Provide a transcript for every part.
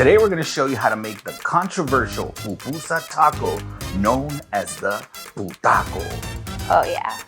Today we're gonna show you how to make the controversial Pupusa Taco known as the Putaco. Oh yeah.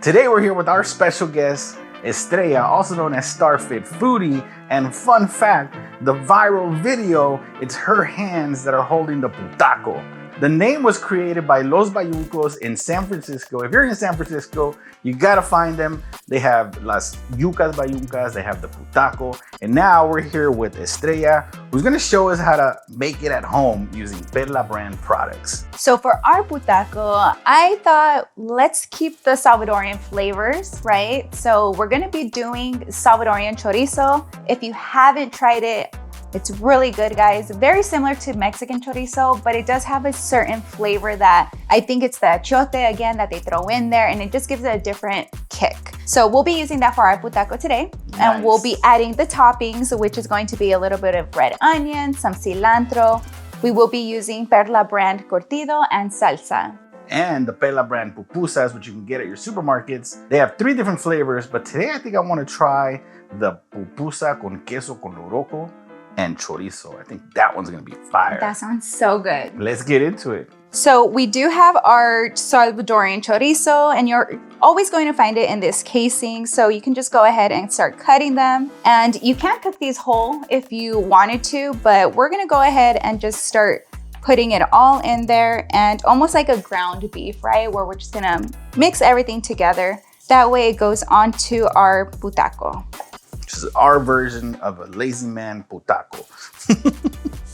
Today we're here with our special guest, Estrella, also known as Starfit Foodie. And fun fact, the viral video, it's her hands that are holding the Putaco. The name was created by Los Bayuncos in San Francisco. If you're in San Francisco, you gotta find them. They have Las Bayuncas, they have the Putaco. And now we're here with Estrella, who's gonna show us how to make it at home using Perla brand products. So for our Putaco, I thought let's keep the Salvadorian flavors, right? So we're gonna be doing Salvadorian chorizo. If you haven't tried it, it's really good, guys. Very similar to Mexican chorizo, but it does have a certain flavor that I think it's the achiote again that they throw in there, and it just gives it a different kick. So we'll be using that for our Putaco today. Nice. And we'll be adding the toppings, which is going to be a little bit of red onion, some cilantro. We will be using Perla brand curtido and salsa. And the Perla brand pupusas, which you can get at your supermarkets. They have 3 different flavors, but today I think I want to try the pupusa con queso con loroco and chorizo. I think that one's gonna be fire. That sounds so good. Let's get into it. So we do have our Salvadorian chorizo, and you're always going to find it in this casing. So you can just go ahead and start cutting them. And you can cook these whole if you wanted to, but we're gonna go ahead and just start putting it all in there, and almost like a ground beef, right? Where we're just gonna mix everything together. That way it goes onto our Putaco. Which is our version of a lazy man Putaco.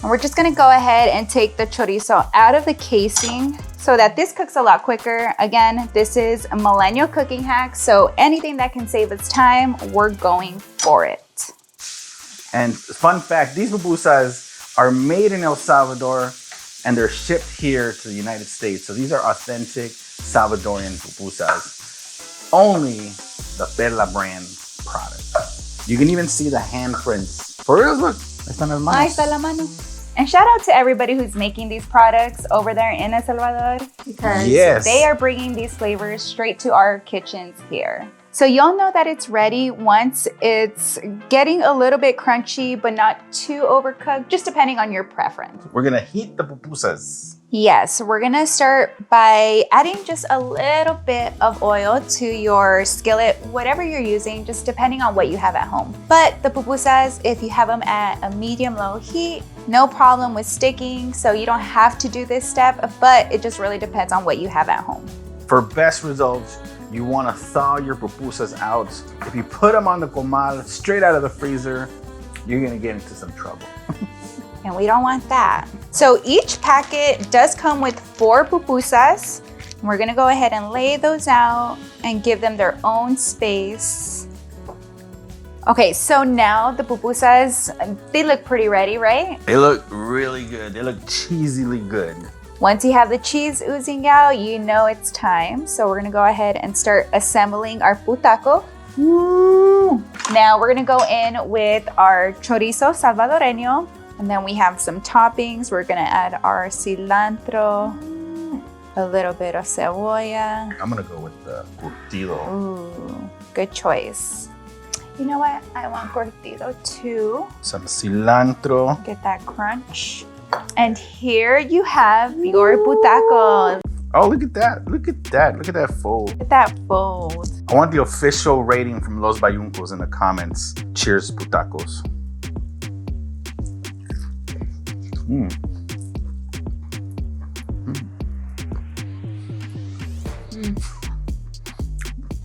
And we're just gonna go ahead and take the chorizo out of the casing so that this cooks a lot quicker. Again, this is a Millennial Cooking Hacks, so anything that can save us time, we're going for it. And fun fact, these pupusas are made in El Salvador and they're shipped here to the United States. So these are authentic Salvadorian pupusas. Only the Perla brand product. You can even see the handprints. For real, look. Están las manos. Ahí está la mano. And shout out to everybody who's making these products over there in El Salvador, because they are bringing these flavors straight to our kitchens here. So you'll know that it's ready once it's getting a little bit crunchy, but not too overcooked, just depending on your preference. We're gonna heat the pupusas. Yes, we're gonna start by adding just a little bit of oil to your skillet, whatever you're using, just depending on what you have at home. But the pupusas, if you have them at a medium-low heat, no problem with sticking, so you don't have to do this step, but it just really depends on what you have at home. For best results, you wanna thaw your pupusas out. If you put them on the comal straight out of the freezer, you're gonna get into some trouble. And we don't want that. So each packet does come with 4 pupusas. We're gonna go ahead and lay those out and give them their own space. Okay, so now the pupusas, they look pretty ready, right? They look really good. They look cheesily good. Once you have the cheese oozing out, you know it's time. So we're gonna go ahead and start assembling our Putaco. Woo! Now we're gonna go in with our chorizo salvadoreño. And then we have some toppings. We're gonna add our cilantro, a little bit of cebolla. I'm gonna go with the curtido. Ooh, good choice. You know what? I want curtido too. Some cilantro. Get that crunch. And here you have your Putaco. Oh, look at that. Look at that. Look at that fold. Look at that fold. I want the official rating from Los Bayuncos in the comments. Cheers, Putacos.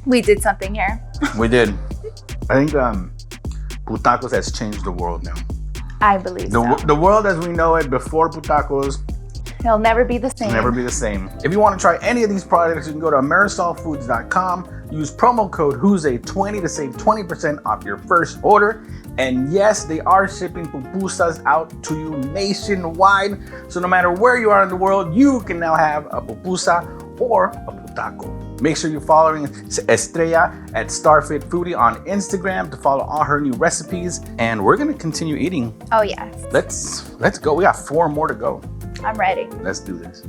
We did something here. We did. I think Putacos has changed the world now. I believe so. The world as we know it before Putacos, It'll never be the same. never be the same. If you want to try any of these products, you can go to AmerisolFoods.com, use promo code WHO'S20 to save 20% off your first order. And yes, they are shipping pupusas out to you nationwide. So no matter where you are in the world, you can now have a pupusa or a Putaco. Make sure you're following Estrella at Starfit Foodie on Instagram to follow all her new recipes. And we're gonna continue eating. Oh yes. Let's go. We got 4 more to go. I'm ready. Let's do this.